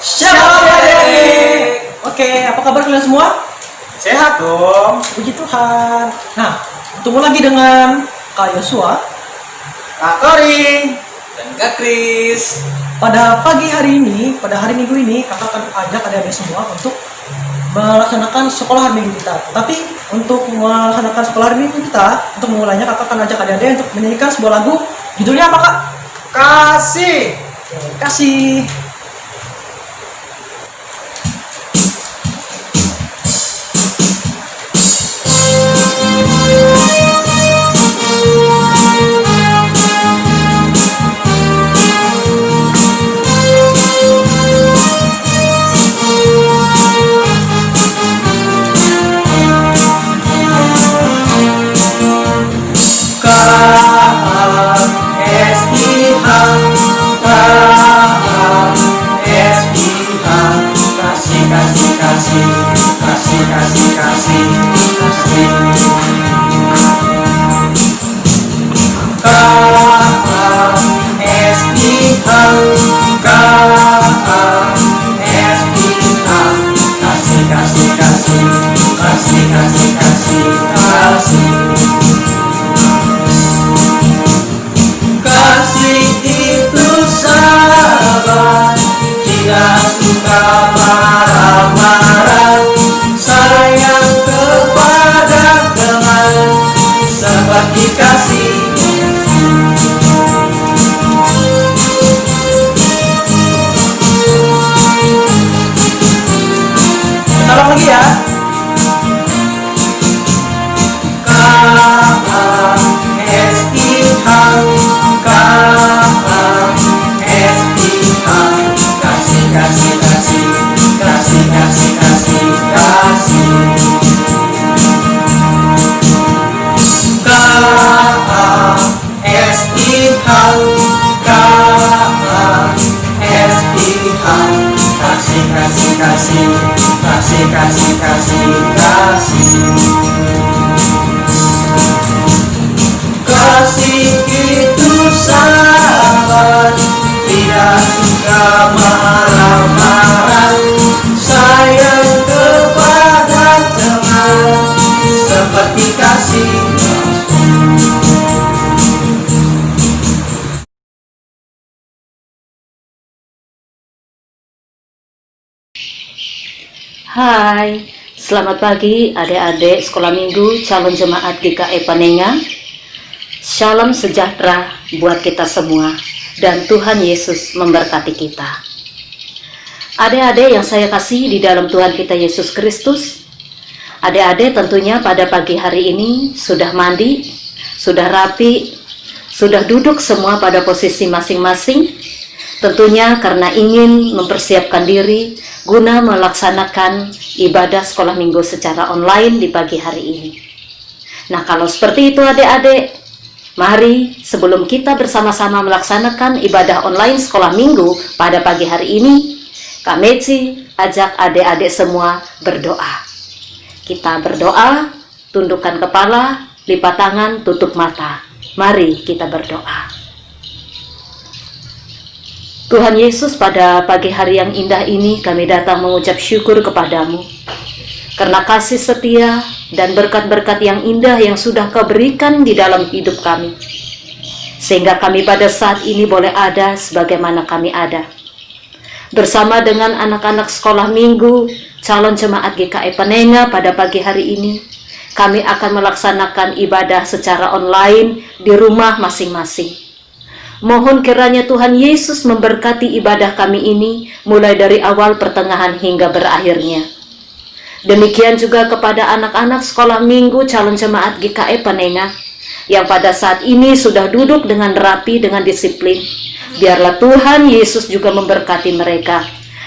Shalom adik-adik. Oke, apa kabar kalian semua? Sehat dong. Puji Tuhan. Nah, ketemu lagi dengan Kak Yosua, Kak Kori, dan Kak Kris. pada pagi hari ini, pada hari Minggu ini, kakak akan ajak adik-adik semua untuk melaksanakan sekolah hari Minggu kita. Tapi untuk melaksanakan sekolah hari Minggu kita, untuk memulainya kakak akan ajak adik-adik untuk menyanyikan sebuah lagu. Judulnya apa, Kak? kasih. Oke, kasih. Kasih itu sabar, tidak suka marah-marah, sayang kepada teman seperti kasih. Tolong lagi ya. Kasih itu sabar, tidak suka marah-marah, sayang kepada teman seperti kasih. Hai, selamat pagi adik-adik sekolah minggu calon jemaat GKI Panenga. Shalom sejahtera buat kita semua dan Tuhan Yesus memberkati kita. Adik-adik yang saya kasih di dalam Tuhan kita Yesus Kristus, adik-adik tentunya pada pagi hari ini sudah mandi, sudah rapi, sudah duduk semua pada posisi masing-masing. Tentunya karena ingin mempersiapkan diri guna melaksanakan ibadah sekolah minggu secara online di pagi hari ini. Nah, kalau seperti itu adik-adik, mari sebelum kita bersama-sama melaksanakan ibadah online sekolah minggu pada pagi hari ini, Kak Meci ajak adik-adik semua berdoa. Kita berdoa, tundukkan kepala, lipat tangan, tutup mata. Mari kita berdoa. Tuhan Yesus, pada pagi hari yang indah ini kami datang mengucap syukur kepadamu karena kasih setia dan berkat-berkat yang indah yang sudah Kau berikan di dalam hidup kami, sehingga kami pada saat ini boleh ada sebagaimana kami ada bersama dengan anak-anak sekolah minggu calon jemaat GKI Panenga. Pada pagi hari ini kami akan melaksanakan ibadah secara online di rumah masing-masing. Mohon kiranya Tuhan Yesus memberkati ibadah kami ini mulai dari awal, pertengahan hingga berakhirnya. Demikian juga kepada anak-anak sekolah minggu calon jemaat GKI Panenga yang pada saat ini sudah duduk dengan rapi, dengan disiplin. Biarlah Tuhan Yesus juga memberkati mereka,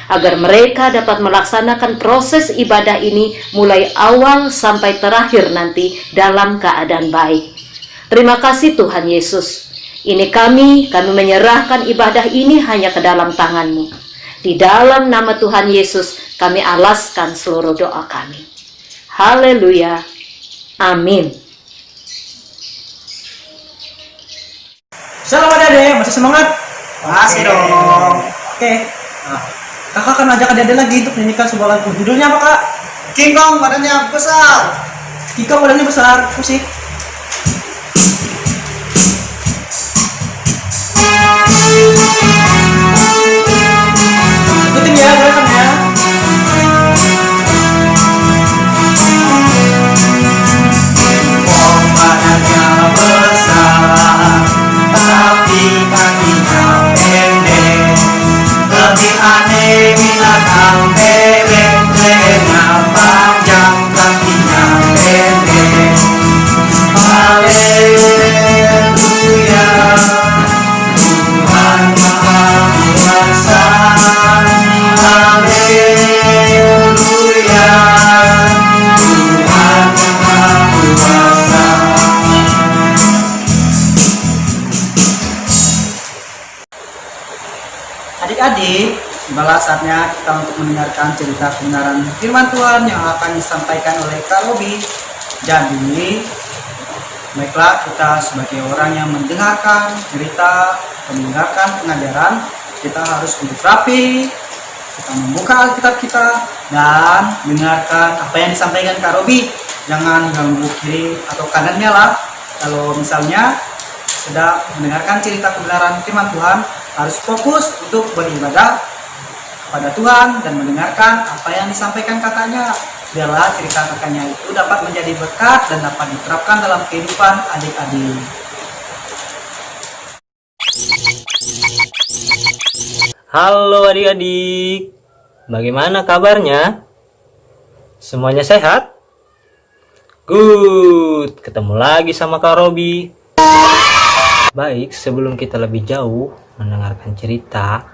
agar mereka dapat melaksanakan proses ibadah ini mulai awal sampai terakhir nanti dalam keadaan baik. Terima kasih Tuhan Yesus. Ini kami menyerahkan ibadah ini hanya ke dalam tangan-Mu. Di dalam nama Tuhan Yesus kami alaskan seluruh doa kami. Haleluya. Amin. Shalom adik-adik, masih semangat? Masih dong. Oke. Nah, kakak akan ajak adik-adik lagi untuk menyanyikan sebuah lagu. Judulnya apa kak? King Kong badannya besar. Kika badannya besar, musik. Ikutin ya gerakannya. Kong badannya besar, tapi kakinya pendek. Lebih aneh binatang bebek, lehernya panjang, kakinya pendek. Haleluya, Tuhan Maha Kuasa. Haleluya, Tuhan Maha Kuasa. Adik-adik, tibalah saatnya kita untuk mendengarkan cerita kebenaran firman Tuhan yang akan disampaikan oleh Kak Robi. Jadi, baiklah kita sebagai orang yang mendengarkan cerita, mendengarkan pengajaran, kita harus duduk rapi, kita membuka Alkitab kita, dan dengarkan apa yang disampaikan Kak Robi. Jangan ganggu kiri atau kanannya lah. Kalau misalnya sedang mendengarkan cerita kebenaran firman Tuhan, harus fokus untuk beribadah kepada Tuhan dan mendengarkan apa yang disampaikan kakaknya. Biarlah cerita kakaknya itu dapat menjadi berkat dan dapat diterapkan dalam kehidupan adik-adik. Halo adik-adik, bagaimana kabarnya? Semuanya sehat? Good, ketemu lagi sama Kak Robi. Baik, sebelum kita lebih jauh mendengarkan cerita,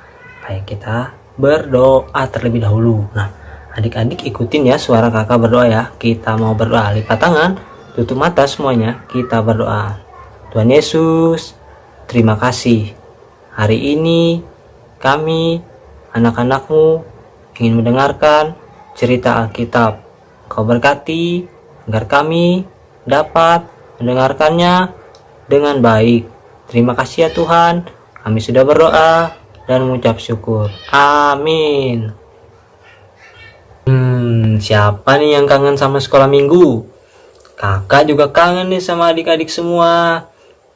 baik kita berdoa terlebih dahulu. Nah, adik-adik ikutin ya suara kakak berdoa ya. Kita mau berdoa, lipat tangan, tutup mata semuanya, kita berdoa. Tuhan Yesus, terima kasih. Hari ini kami, anak-anakmu, ingin mendengarkan cerita Alkitab. Kau berkati agar kami dapat mendengarkannya dengan baik. Terima kasih ya Tuhan, kami sudah berdoa dan mengucap syukur. Amin. Siapa nih yang kangen sama sekolah minggu? Kakak juga kangen nih sama adik-adik semua.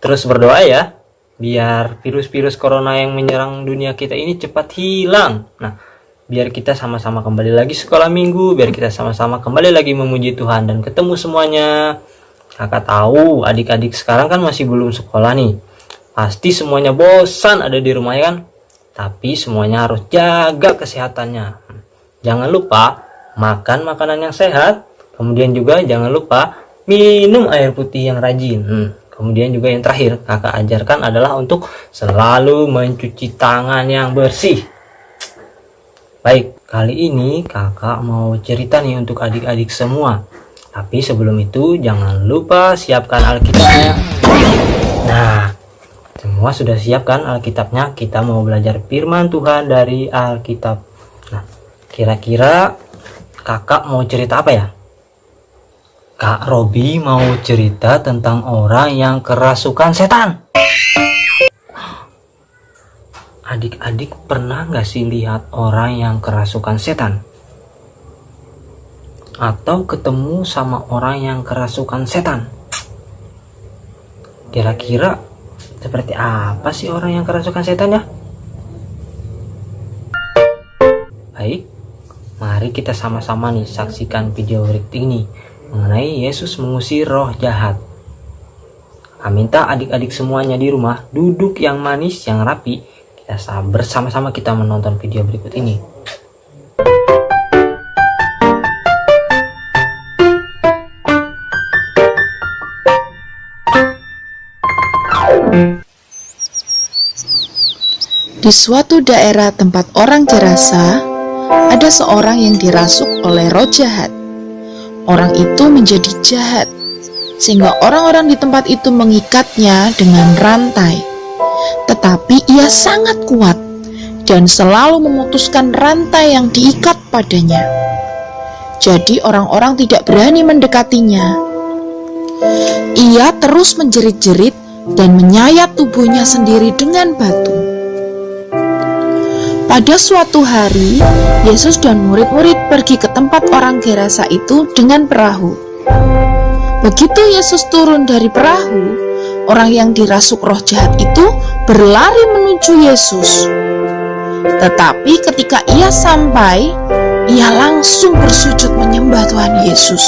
Terus berdoa ya, biar virus-virus corona yang menyerang dunia kita ini cepat hilang. Nah, biar kita sama-sama kembali lagi sekolah minggu, biar kita sama-sama kembali lagi memuji Tuhan dan ketemu semuanya. Kakak tahu adik-adik sekarang kan masih belum sekolah nih. Pasti semuanya bosan ada di rumah ya kan? Tapi semuanya harus jaga kesehatannya. Jangan lupa makan makanan yang sehat. Kemudian juga jangan lupa minum air putih yang rajin. Kemudian juga yang terakhir kakak ajarkan adalah untuk selalu mencuci tangan yang bersih. Baik, kali ini kakak mau cerita nih untuk adik-adik semua. Tapi sebelum itu jangan lupa siapkan Alkitabnya. Nah, semua sudah siapkan Alkitabnya. Kita mau belajar firman Tuhan dari Alkitab. Nah, kira-kira kakak mau cerita apa ya? Kak Robi mau cerita tentang orang yang kerasukan setan. Adik-adik pernah gak sih lihat orang yang kerasukan setan? Atau ketemu sama orang yang kerasukan setan? Kira-kira seperti apa sih orang yang kerasukan setan ya? Baik, mari kita sama-sama nih saksikan video berikut ini mengenai Yesus mengusir roh jahat. Kami minta adik-adik semuanya di rumah duduk yang manis, yang rapi. Kita bersama-sama kita menonton video berikut ini. Di suatu daerah tempat orang Gerasa, ada seorang yang dirasuk oleh roh jahat. Orang itu menjadi jahat, sehingga orang-orang di tempat itu mengikatnya dengan rantai. Tetapi ia sangat kuat. dan selalu memutuskan rantai yang diikat padanya. Jadi orang-orang tidak berani mendekatinya. Ia terus menjerit-jerit dan menyayat tubuhnya sendiri dengan batu. Pada suatu hari, Yesus dan murid-murid pergi ke tempat orang Gerasa itu dengan perahu. Begitu Yesus turun dari perahu, orang yang dirasuk roh jahat itu berlari menuju Yesus. Tetapi ketika ia sampai, ia langsung bersujud menyembah Tuhan Yesus.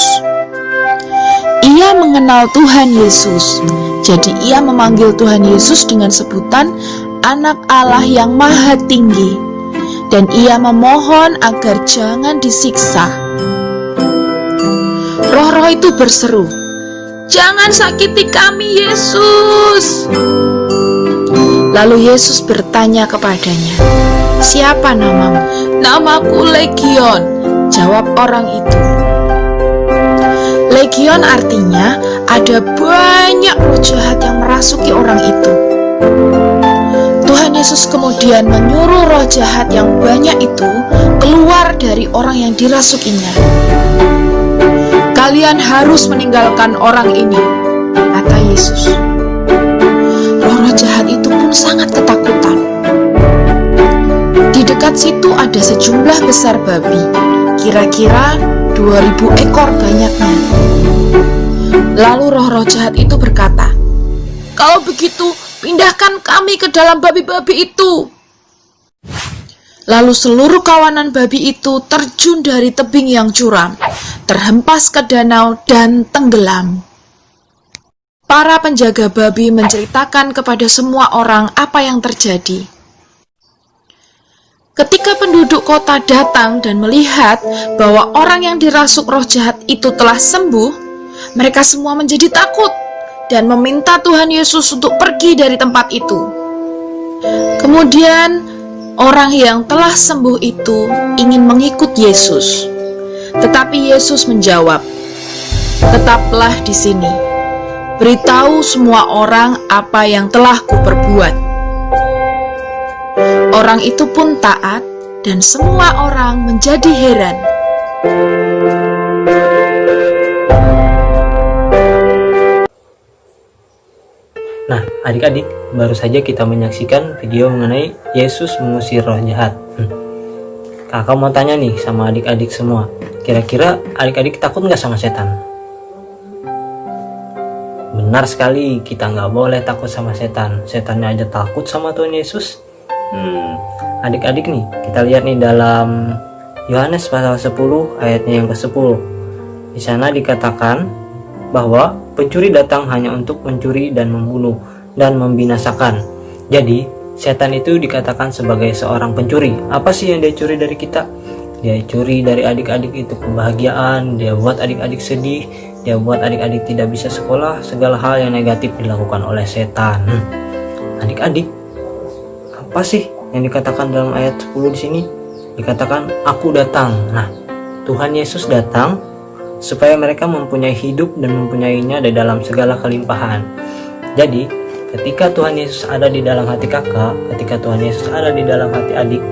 Ia mengenal Tuhan Yesus, jadi ia memanggil Tuhan Yesus dengan sebutan Anak Allah yang Maha Tinggi, dan ia memohon agar jangan disiksa. Roh-roh itu berseru, "Jangan sakiti kami, Yesus!" Lalu Yesus bertanya kepadanya, "Siapa namamu?" "Namaku Legion," jawab orang itu. Legion artinya ada banyak roh jahat yang merasuki orang itu. Tuhan Yesus kemudian menyuruh roh jahat yang banyak itu keluar dari orang yang dirasukinya. "Kalian harus meninggalkan orang ini," kata Yesus. Roh-roh jahat itu pun sangat ketakutan. Di dekat situ ada sejumlah besar babi, kira-kira 2000 ekor banyaknya. Lalu roh-roh jahat itu berkata, "Kalau begitu, pindahkan kami ke dalam babi-babi itu." Lalu seluruh kawanan babi itu terjun dari tebing yang curam, terhempas ke danau dan tenggelam. Para penjaga babi menceritakan kepada semua orang apa yang terjadi. Ketika penduduk kota datang dan melihat bahwa orang yang dirasuk roh jahat itu telah sembuh, mereka semua menjadi takut dan meminta Tuhan Yesus untuk pergi dari tempat itu. Kemudian, orang yang telah sembuh itu ingin mengikut Yesus. Tetapi Yesus menjawab, "Tetaplah di sini. Beritahu semua orang apa yang telah kuperbuat." Orang itu pun taat dan semua orang menjadi heran. Nah, adik-adik, baru saja kita menyaksikan video mengenai Yesus mengusir roh jahat. Kakak mau tanya nih sama adik-adik semua, kira-kira adik-adik takut nggak sama setan? Benar sekali, kita nggak boleh takut sama setan. Setannya aja takut sama Tuhan Yesus. Adik-adik nih, kita lihat nih dalam Yohanes pasal 10 ayatnya yang ke-10. Di sana dikatakan bahwa pencuri datang hanya untuk mencuri dan membunuh dan membinasakan. Jadi, setan itu dikatakan sebagai seorang pencuri. Apa sih yang dia curi dari kita? Dia curi dari adik-adik itu kebahagiaan, dia buat adik-adik sedih, dia buat adik-adik tidak bisa sekolah, segala hal yang negatif dilakukan oleh setan. Adik-adik, apa sih yang dikatakan dalam ayat 10 di sini? Dikatakan, "Aku datang." Nah, Tuhan Yesus datang supaya mereka mempunyai hidup dan mempunyainya di dalam segala kelimpahan. Jadi, ketika Tuhan Yesus ada di dalam hati kakak, ketika Tuhan Yesus ada di dalam hati adik,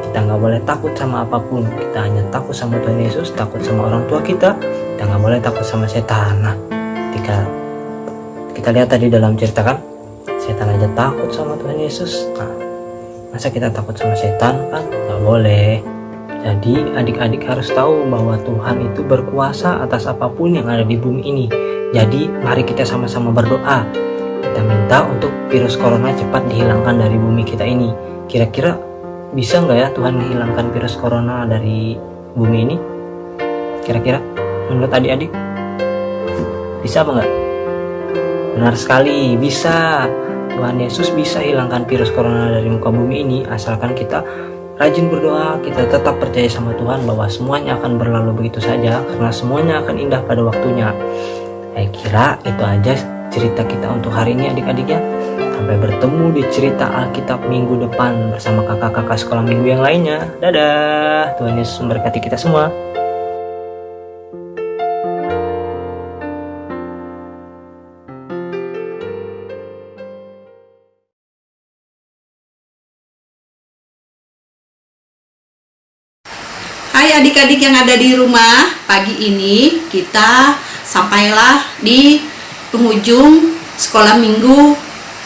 kita nggak boleh takut sama apapun. Kita hanya takut sama Tuhan Yesus, takut sama orang tua kita nggak boleh takut sama setan. Nah, ketika kita lihat tadi dalam cerita kan, setan aja takut sama Tuhan Yesus. Nah, masa kita takut sama setan? Kan nggak boleh. Jadi adik-adik harus tahu bahwa Tuhan itu berkuasa atas apapun yang ada di bumi ini. Jadi mari kita sama-sama berdoa. Kita minta untuk virus corona cepat dihilangkan dari bumi kita ini. Kira-kira bisa nggak ya Tuhan menghilangkan virus corona dari bumi ini? Kira-kira menurut adik-adik bisa apa nggak? Benar sekali, bisa. Tuhan Yesus bisa hilangkan virus corona dari muka bumi ini asalkan kita rajin berdoa, kita tetap percaya sama Tuhan bahwa semuanya akan berlalu begitu saja karena semuanya akan indah pada waktunya. Saya kira itu aja cerita kita untuk hari ini adik-adik ya. Sampai bertemu di cerita Alkitab minggu depan bersama kakak-kakak sekolah minggu yang lainnya. Dadah, Tuhan Yesus memberkati kita semua. Hai adik-adik yang ada di rumah, pagi ini kita sampailah di penghujung sekolah minggu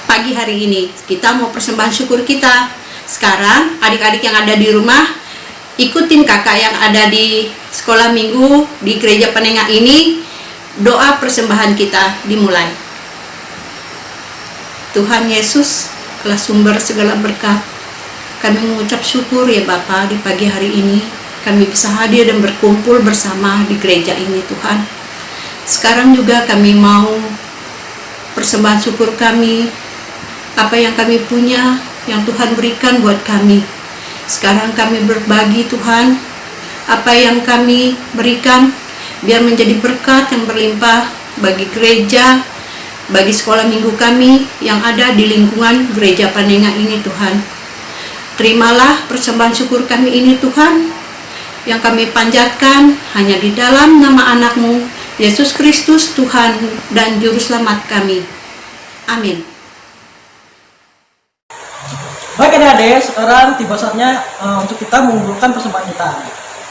pagi hari ini. Kita mau persembahan syukur kita. Sekarang adik-adik yang ada di rumah, ikutin kakak yang ada di sekolah minggu di gereja Penengah ini. Doa persembahan kita dimulai. Tuhan Yesus adalah sumber segala berkat. Kami mengucap syukur ya Bapa, di pagi hari ini kami bisa hadir dan berkumpul bersama di gereja ini Tuhan. Sekarang juga kami mau persembahan syukur kami, apa yang kami punya, yang Tuhan berikan buat kami. Sekarang kami berbagi Tuhan, apa yang kami berikan, biar menjadi berkat yang berlimpah bagi gereja, bagi sekolah minggu kami yang ada di lingkungan gereja Panenga ini Tuhan. Terimalah persembahan syukur kami ini Tuhan, yang kami panjatkan hanya di dalam nama anak-Mu, Yesus Kristus Tuhan dan Juru Selamat kami. Amin. Baik adik-adik, sekarang tiba saatnya untuk kita mengumpulkan persembahan kita.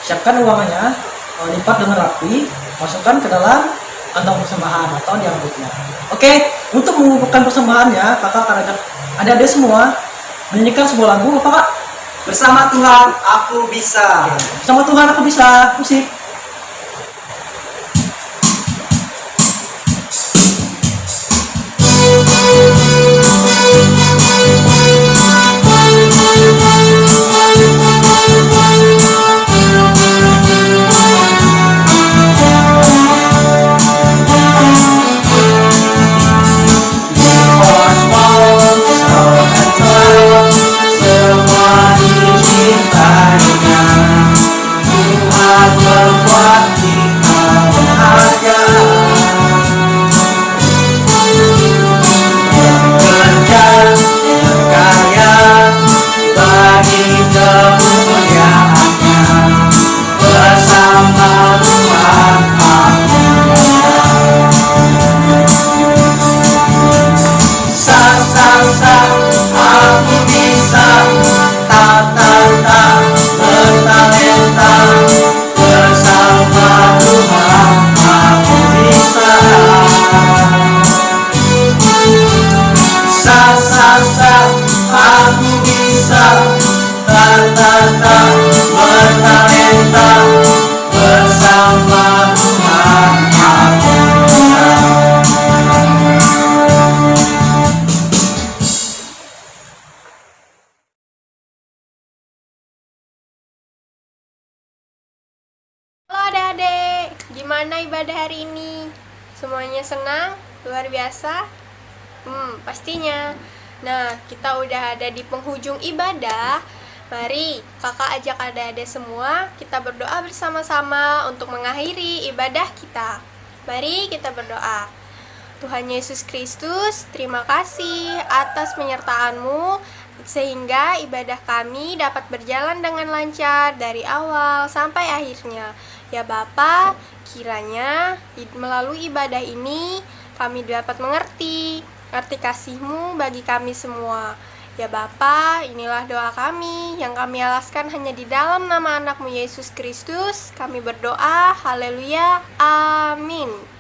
Siapkan uangnya, lipat dengan rapi, masukkan ke dalam kantong persembahan atau diangkutnya. Oke, untuk mengumpulkan persembahannya, kakak akan ajak adik-adik semua menyanyikan sebuah lagu, apa kak? Bersama Tuhan aku bisa. Sama Tuhan aku bisa. Musik. Halo adik-adik, gimana ibadah hari ini? Semuanya senang? Luar biasa? Pastinya. Nah, kita udah ada di penghujung ibadah. Mari kakak ajak adik-adik semua, kita berdoa bersama-sama untuk mengakhiri ibadah kita. Mari kita berdoa. Tuhan Yesus Kristus, terima kasih atas penyertaan-Mu sehingga ibadah kami dapat berjalan dengan lancar dari awal sampai akhirnya. Ya Bapa, kiranya melalui ibadah ini kami dapat mengerti kasih-Mu bagi kami semua. Ya Bapa, inilah doa kami yang kami alaskan hanya di dalam nama anak-Mu Yesus Kristus. Kami berdoa, haleluya, amin.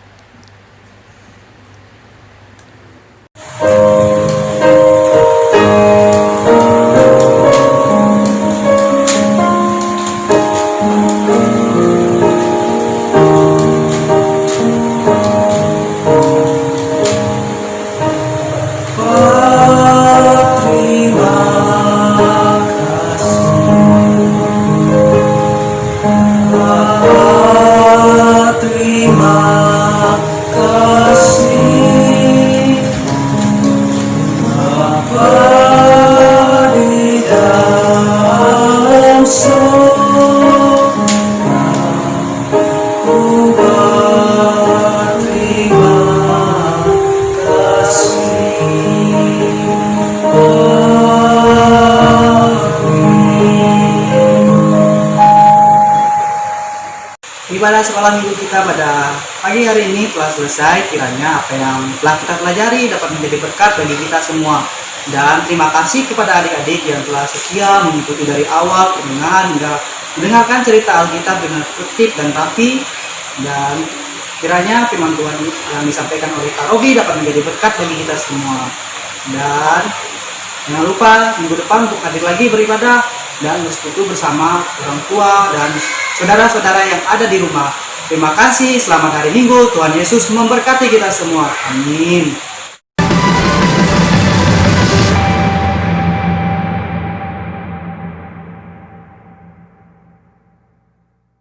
Ibadah sekolah minggu kita pada pagi hari ini telah selesai. Kiranya apa yang telah kita pelajari dapat menjadi berkat bagi kita semua. Dan terima kasih kepada adik-adik yang telah setia mengikuti dari awal, pertengahan hingga mendengarkan cerita Alkitab dengan tertib dan rapi, dan kiranya firman Tuhan yang disampaikan oleh Kak Robi dapat menjadi berkat bagi kita semua. Dan jangan lupa minggu depan untuk hadir lagi beribadah dan bersekutu bersama orang tua dan saudara-saudara yang ada di rumah. Terima kasih, selamat hari Minggu. Tuhan Yesus memberkati kita semua. Amin.